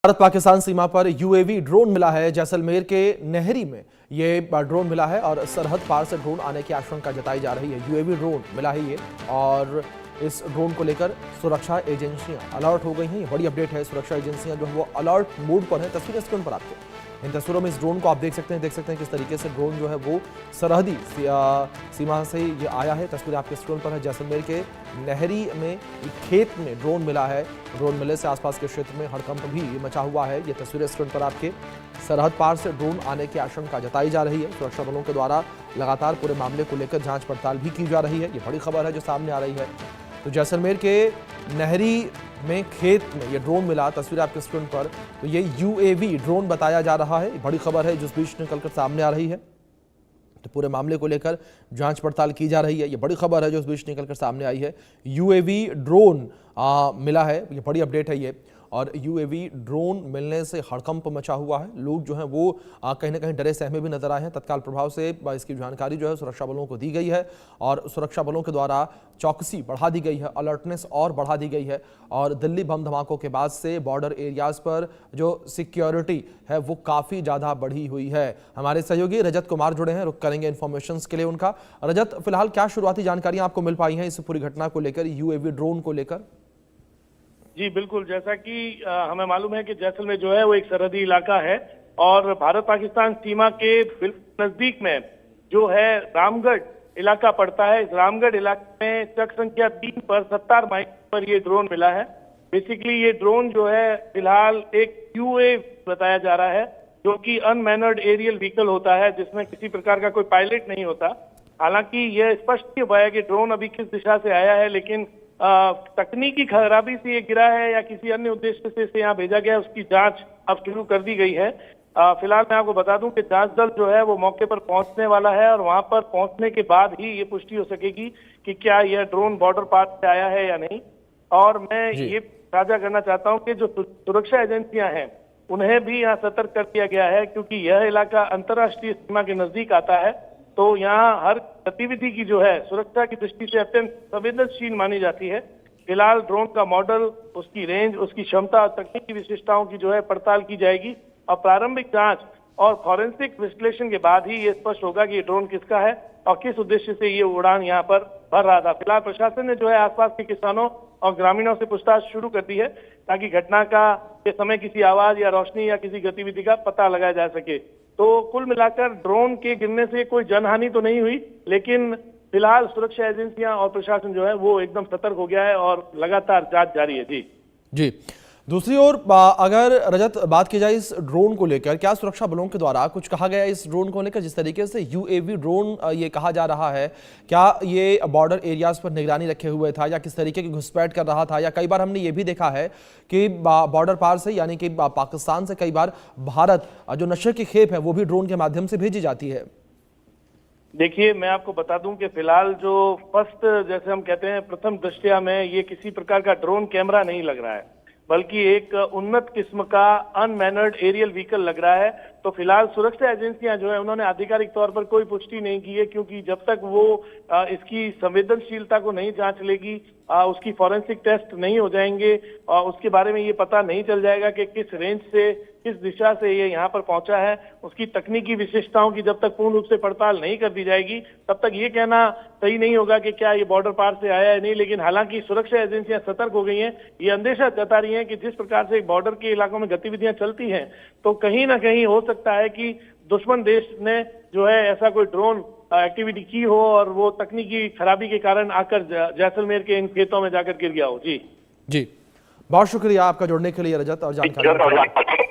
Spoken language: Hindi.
भारत पाकिस्तान सीमा पर यूएवी ड्रोन मिला है। जैसलमेर के नहरी में ये ड्रोन मिला है और सरहद पार से ड्रोन आने की आशंका जताई जा रही है। यूएवी ड्रोन मिला है ये, और इस ड्रोन को लेकर सुरक्षा एजेंसियां अलर्ट हो गई हैं। ये बड़ी अपडेट है। सुरक्षा एजेंसियां जो है वो अलर्ट मोड पर है। तस्वीरें स्क्रीन पर आपको, इन तस्वीरों में इस ड्रोन को आप देख सकते हैं किस तरीके से ड्रोन जो है वो सरहदी सीमा से ये आया है। तस्वीरें आपके स्क्रीन पर है। जैसलमेर के नहरी में एक खेत में ड्रोन मिला है। ड्रोन मिलने से आसपास के क्षेत्र में हड़कंप भी मचा हुआ है। ये तस्वीरें स्क्रीन पर आपके, सरहद पार से ड्रोन आने की आशंका जताई जा रही है। सुरक्षा बलों के द्वारा लगातार पूरे मामले को लेकर जांच पड़ताल भी की जा रही है। ये बड़ी खबर है जो सामने आ रही है। तो जैसलमेर के नहरी में खेत में ये ड्रोन मिला, तस्वीर आपके स्क्रीन पर। तो ये यूएवी ड्रोन बताया जा रहा है। बड़ी खबर है जिस बीच निकलकर सामने आ रही है। तो पूरे मामले को लेकर जांच पड़ताल की जा रही है। ये बड़ी खबर है जो इस बीच निकलकर सामने आई है। यूएवी ड्रोन मिला है, ये बड़ी अपडेट है ये। और यूएवी ड्रोन मिलने से हड़कंप मचा हुआ है। लोग जो हैं वो कहीं ना कहीं डरे सहमे भी नजर आए हैं। तत्काल प्रभाव से इसकी जानकारी जो है सुरक्षा बलों को दी गई है और सुरक्षा बलों के द्वारा चौकसी बढ़ा दी गई है, अलर्टनेस और बढ़ा दी गई है। और दिल्ली बम धमाकों के बाद से बॉर्डर एरियाज पर जो सिक्योरिटी है वो काफ़ी ज़्यादा बढ़ी हुई है। हमारे सहयोगी रजत कुमार जुड़े हैं, रुक करेंगे इन्फॉर्मेशन के लिए उनका। रजत, फिलहाल क्या शुरुआती जानकारियां आपको मिल पाई हैं इस पूरी घटना को लेकर, यूएवी ड्रोन को लेकर? जी बिल्कुल, जैसा कि हमें मालूम है कि जैसलमेर जो है वो एक सरहदी इलाका है और भारत पाकिस्तान सीमा के बिल्कुल नजदीक में जो है रामगढ़ इलाका पड़ता है। इस रामगढ़ इलाके में चक संख्या 3 पर 70 माइल पर ये ड्रोन मिला है। बेसिकली ये ड्रोन जो है फिलहाल एक यूएवी बताया जा रहा है, जो कि अनमैनर्ड एरियल व्हीकल होता है, जिसमें किसी प्रकार का कोई पायलट नहीं होता। हालांकि यह स्पष्ट नहीं हुआ है कि ड्रोन अभी किस दिशा से आया है, लेकिन तकनीकी खराबी से ये गिरा है या किसी अन्य उद्देश्य से इसे यहाँ भेजा गया है, उसकी जांच अब शुरू कर दी गई है। फिलहाल मैं आपको बता दूं कि जांच दल जो है वो मौके पर पहुंचने वाला है और वहां पर पहुंचने के बाद ही ये पुष्टि हो सकेगी कि क्या यह ड्रोन बॉर्डर पार से आया है या नहीं। और मैं ये साझा करना चाहता हूं कि जो सुरक्षा एजेंसियां हैं उन्हें भी यहाँ सतर्क कर दिया गया है, क्योंकि यह इलाका अंतर्राष्ट्रीय सीमा के नजदीक आता है। तो यहाँ हर गतिविधि की जो है सुरक्षा की दृष्टि से अत्यंत संवेदनशील मानी जाती है। फिलहाल ड्रोन का मॉडल, उसकी रेंज, उसकी क्षमता और तकनीकी विशिष्टताओं की जो है पड़ताल की जाएगी और प्रारंभिक जांच और फॉरेंसिक विश्लेषण के बाद ही ये स्पष्ट होगा कि ये ड्रोन किसका है और किस उद्देश्य से ये उड़ान यहाँ पर भर रहा था। फिलहाल प्रशासन ने जो है आसपास के किसानों और ग्रामीणों से पूछताछ शुरू कर दी है, ताकि घटना का के समय किसी आवाज या रोशनी या किसी गतिविधि का पता लगाया जा सके। तो कुल मिलाकर ड्रोन के गिरने से कोई जनहानि तो नहीं हुई, लेकिन फिलहाल सुरक्षा एजेंसियां और प्रशासन जो है वो एकदम सतर्क हो गया है और लगातार जांच जारी है। जी। दूसरी ओर अगर रजत बात की जाए इस ड्रोन को लेकर, क्या सुरक्षा बलों के द्वारा कुछ कहा गया इस ड्रोन को लेकर? जिस तरीके से यूएवी ड्रोन ये कहा जा रहा है, क्या ये बॉर्डर एरियाज पर निगरानी रखे हुए था या किस तरीके की घुसपैठ कर रहा था? या कई बार हमने ये भी देखा है कि बॉर्डर पार से, यानी कि पाकिस्तान से कई बार भारत जो नशे की खेप है वो भी ड्रोन के माध्यम से भेजी जाती है। देखिए, मैं आपको बता दूं कि फिलहाल जो फर्स्ट, जैसे हम कहते हैं, प्रथम दृष्टया में ये किसी प्रकार का ड्रोन कैमरा नहीं लग रहा है, बल्कि एक उन्नत किस्म का अनमैनर्ड एरियल व्हीकल लग रहा है। तो फिलहाल सुरक्षा एजेंसियां जो है उन्होंने आधिकारिक तौर पर कोई पुष्टि नहीं की है, क्योंकि जब तक वो इसकी संवेदनशीलता को नहीं जांच लेगी, उसकी फॉरेंसिक टेस्ट नहीं हो जाएंगे और उसके बारे में ये पता नहीं चल जाएगा कि किस रेंज से, किस दिशा से ये यहाँ पर पहुंचा है, उसकी तकनीकी विशेषताओं की जब तक पूर्ण रूप से पड़ताल नहीं कर दी जाएगी, तब तक ये कहना सही नहीं होगा कि क्या ये बॉर्डर पार से आया है नहीं। लेकिन हालांकि सुरक्षा एजेंसियां सतर्क हो गई हैं, ये अंदेशा जता रही हैं कि जिस प्रकार से बॉर्डर के इलाकों में गतिविधियां चलती हैं, तो कहीं ना कहीं हो सकता है कि दुश्मन देश ने जो है ऐसा कोई ड्रोन एक्टिविटी की हो और वो तकनीकी खराबी के कारण आकर जैसलमेर के इन खेतों में जाकर गिर गया हो। जी, बहुत शुक्रिया आपका जुड़ने के लिए रजत और जानकारी।